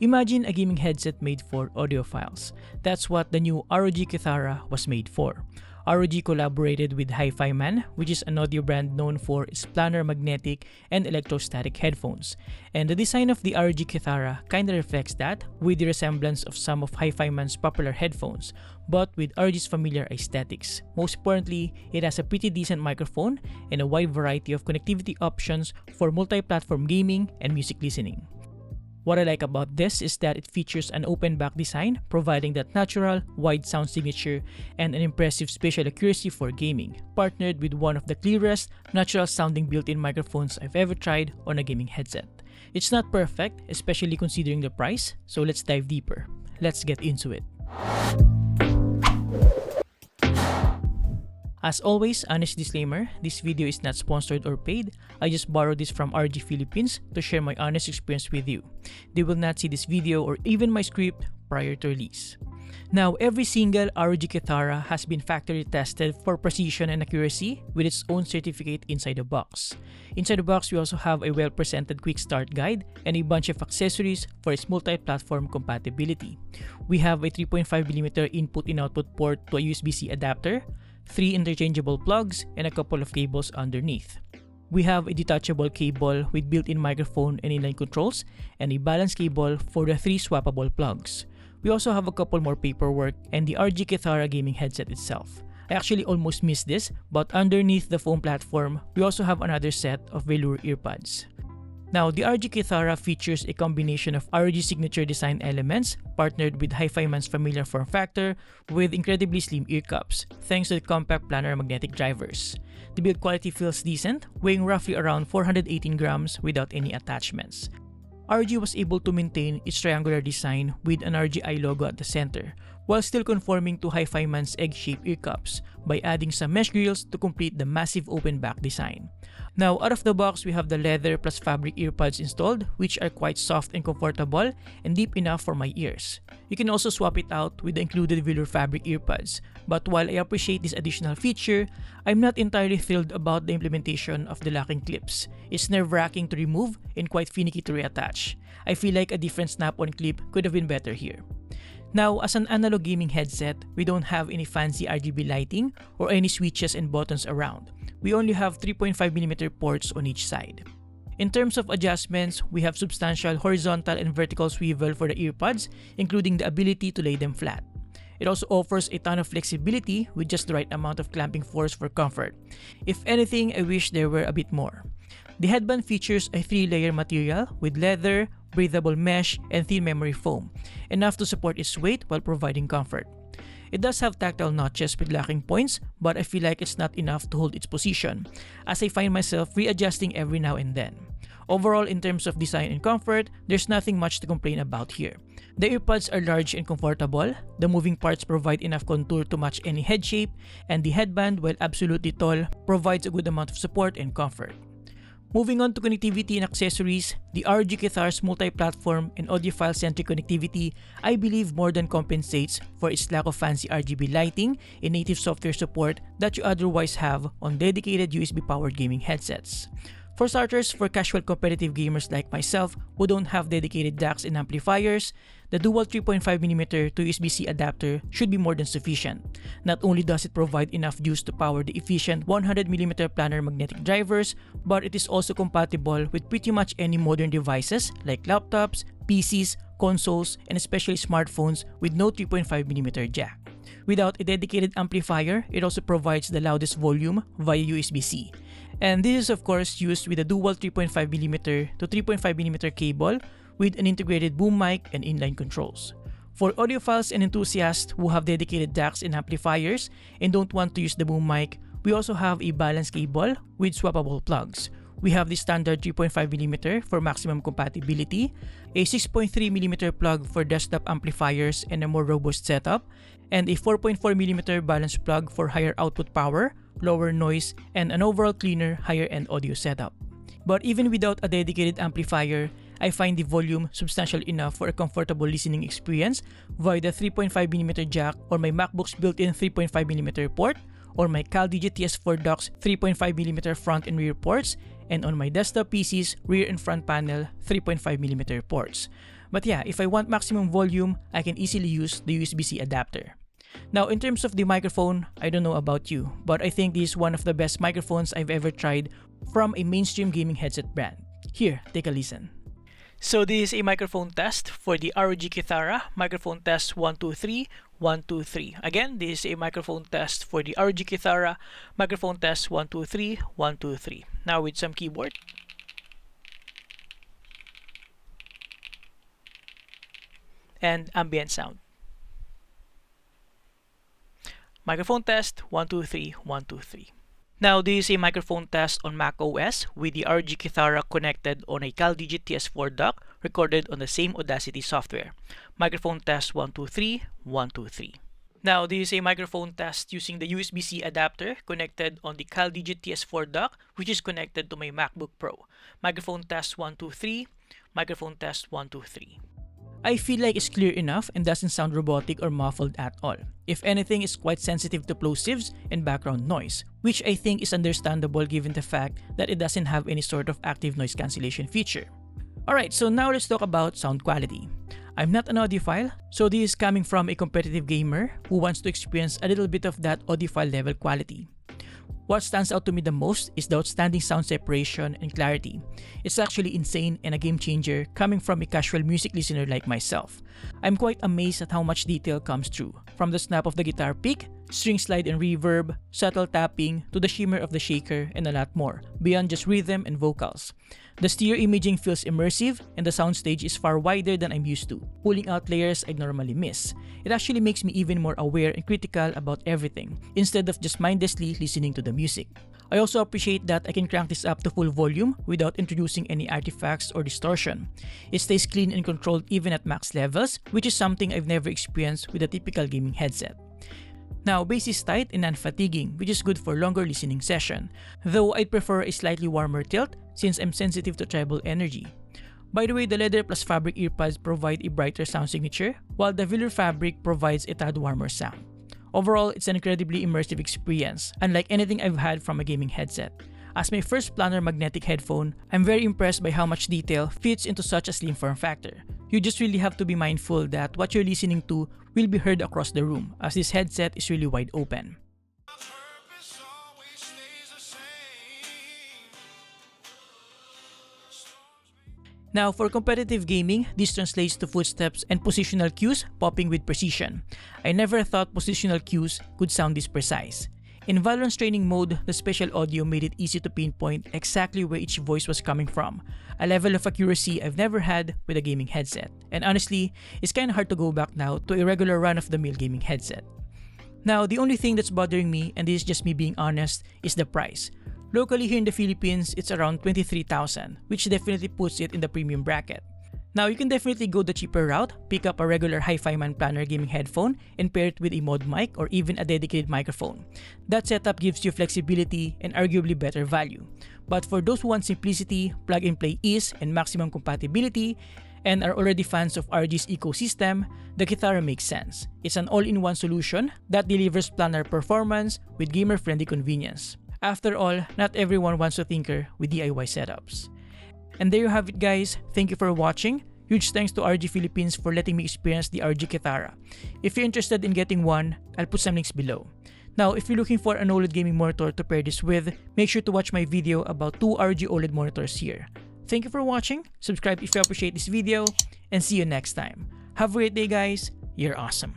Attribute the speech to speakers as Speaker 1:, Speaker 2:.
Speaker 1: Imagine a gaming headset made for audiophiles. That's what the new ROG Kithara was made for. ROG collaborated with HIFIMAN, which is an audio brand known for its planar magnetic and electrostatic headphones. And the design of the ROG Kithara kinda reflects that, with the resemblance of some of HIFIMAN's popular headphones, but with ROG's familiar aesthetics. Most importantly, it has a pretty decent microphone and a wide variety of connectivity options for multi-platform gaming and music listening. What I like about this is that it features an open back design, providing that natural, wide sound signature and an impressive spatial accuracy for gaming, partnered with one of the clearest, natural sounding built-in microphones I've ever tried on a gaming headset. It's not perfect, especially considering the price, so let's dive deeper. Let's get into it. As always, honest disclaimer, this video is not sponsored or paid. I just borrowed this from RG Philippines to share my honest experience with you. They will not see this video or even my script prior to release. Now, every single ROG Kithara has been factory tested for precision and accuracy with its own certificate inside the box. Inside the box, we also have a well-presented quick start guide and a bunch of accessories for its multi-platform compatibility. We have a 3.5mm input and output port to a USB-C adapter, 3 interchangeable plugs, and a couple of cables underneath. We have a detachable cable with built-in microphone and inline controls, and a balance cable for the 3 swappable plugs. We also have a couple more paperwork and the ROG Kithara gaming headset itself. I actually almost missed this, but underneath the foam platform, we also have another set of velour earbuds. Now, the ROG Kithara features a combination of ROG signature design elements partnered with HIFIMAN's familiar form factor with incredibly slim ear cups, thanks to the compact planar magnetic drivers. The build quality feels decent, weighing roughly around 418 grams without any attachments. ROG was able to maintain its triangular design with an ROGi logo at the center, while still conforming to HIFIMAN's egg-shaped ear cups by adding some mesh grills to complete the massive open back design. Now, out of the box, we have the leather plus fabric earbuds installed, which are quite soft and comfortable and deep enough for my ears. You can also swap it out with the included velour fabric earbuds, but while I appreciate this additional feature, I'm not entirely thrilled about the implementation of the locking clips. It's nerve-wracking to remove and quite finicky to reattach. I feel like a different snap-on clip could have been better here. Now, as an analog gaming headset, we don't have any fancy RGB lighting or any switches and buttons around. We only have 3.5mm ports on each side. In terms of adjustments, we have substantial horizontal and vertical swivel for the earbuds, including the ability to lay them flat. It also offers a ton of flexibility with just the right amount of clamping force for comfort. If anything, I wish there were a bit more. The headband features a 3-layer material with leather, breathable mesh, and thin memory foam, enough to support its weight while providing comfort. It does have tactile notches with locking points, but I feel like it's not enough to hold its position, as I find myself readjusting every now and then. Overall, in terms of design and comfort, there's nothing much to complain about here. The earbuds are large and comfortable, the moving parts provide enough contour to match any head shape, and the headband, while absolutely tall, provides a good amount of support and comfort. Moving on to connectivity and accessories, the ROG Kithara's multi-platform and audiophile-centric connectivity I believe more than compensates for its lack of fancy RGB lighting and native software support that you otherwise have on dedicated USB-powered gaming headsets. For starters, for casual competitive gamers like myself who don't have dedicated DACs and amplifiers, the dual 3.5mm to USB-C adapter should be more than sufficient. Not only does it provide enough juice to power the efficient 100mm planar magnetic drivers, but it is also compatible with pretty much any modern devices like laptops, PCs, consoles, and especially smartphones with no 3.5mm jack. Without a dedicated amplifier, it also provides the loudest volume via USB-C. And this is of course used with a dual 3.5mm to 3.5mm cable with an integrated boom mic and inline controls. For audiophiles and enthusiasts who have dedicated DACs and amplifiers and don't want to use the boom mic, we also have a balance cable with swappable plugs. We have the standard 3.5mm for maximum compatibility, a 6.3mm plug for desktop amplifiers and a more robust setup, and a 4.4mm balance plug for higher output power, lower noise, and an overall cleaner, higher-end audio setup. But even without a dedicated amplifier, I find the volume substantial enough for a comfortable listening experience via the 3.5mm jack or my MacBook's built-in 3.5mm port, or my CalDigi TS4 dock's 3.5mm front and rear ports, and on my desktop PC's rear and front panel 3.5mm ports. But yeah, if I want maximum volume, I can easily use the USB-C adapter. Now, in terms of the microphone, I don't know about you, but I think this is one of the best microphones I've ever tried from a mainstream gaming headset brand. Here, take a listen. So this is a microphone test for the ROG Kithara. Microphone test 1, 2, 3, 1, 2, 3. Again, this is a microphone test for the ROG Kithara. Microphone test 1, 2, 3, 1, 2, 3. Now with some keyboard. And ambient sound. Microphone test 1, 2, 3, 1, 2, 3. Now this is a microphone test on Mac OS with the ROG Kithara connected on a CalDigit TS4 dock recorded on the same Audacity software. Microphone test 1, 2, 3, 1, 2, 3. Now this is a microphone test using the USB-C adapter connected on the CalDigit TS4 dock, which is connected to my MacBook Pro. Microphone test 1, 2, 3. Microphone test 1, 2, 3. I feel like it's clear enough and doesn't sound robotic or muffled at all. If anything, it's quite sensitive to plosives and background noise, which I think is understandable given the fact that it doesn't have any sort of active noise cancellation feature. Alright, so now let's talk about sound quality. I'm not an audiophile, so this is coming from a competitive gamer who wants to experience a little bit of that audiophile level quality. What stands out to me the most is the outstanding sound separation and clarity. It's actually insane and a game changer coming from a casual music listener like myself. I'm quite amazed at how much detail comes through, from the snap of the guitar pick, string slide and reverb, subtle tapping, to the shimmer of the shaker, and a lot more, beyond just rhythm and vocals. The stereo imaging feels immersive, and the soundstage is far wider than I'm used to, pulling out layers I'd normally miss. It actually makes me even more aware and critical about everything, instead of just mindlessly listening to the music. I also appreciate that I can crank this up to full volume without introducing any artifacts or distortion. It stays clean and controlled even at max levels, which is something I've never experienced with a typical gaming headset. Now, bass is tight and non-fatiguing, which is good for longer listening session, though I'd prefer a slightly warmer tilt since I'm sensitive to treble energy. By the way, the leather plus fabric earbuds provide a brighter sound signature, while the velour fabric provides a tad warmer sound. Overall, it's an incredibly immersive experience, unlike anything I've had from a gaming headset. As my first planar magnetic headphone, I'm very impressed by how much detail fits into such a slim form factor. You just really have to be mindful that what you're listening to will be heard across the room, as this headset is really wide open. Now, for competitive gaming, this translates to footsteps and positional cues popping with precision. I never thought positional cues could sound this precise. In Valorant's training mode, the special audio made it easy to pinpoint exactly where each voice was coming from, a level of accuracy I've never had with a gaming headset. And honestly, it's kinda hard to go back now to a regular run-of-the-mill gaming headset. Now, the only thing that's bothering me, and this is just me being honest, is the price. Locally here in the Philippines, it's around 23,000, which definitely puts it in the premium bracket. Now, you can definitely go the cheaper route, pick up a regular HIFIMAN planar gaming headphone, and pair it with a mod mic or even a dedicated microphone. That setup gives you flexibility and arguably better value. But for those who want simplicity, plug-and-play ease, and maximum compatibility, and are already fans of ROG's ecosystem, the Kithara makes sense. It's an all-in-one solution that delivers planar performance with gamer-friendly convenience. After all, not everyone wants to tinker with DIY setups. And there you have it, guys. Thank you for watching. Huge thanks to ROG Philippines for letting me experience the ROG Kithara. If you're interested in getting one, I'll put some links below. Now, if you're looking for an OLED gaming monitor to pair this with, make sure to watch my video about 2 ROG OLED monitors here. Thank you for watching, subscribe if you appreciate this video, and see you next time. Have a great day, guys. You're awesome.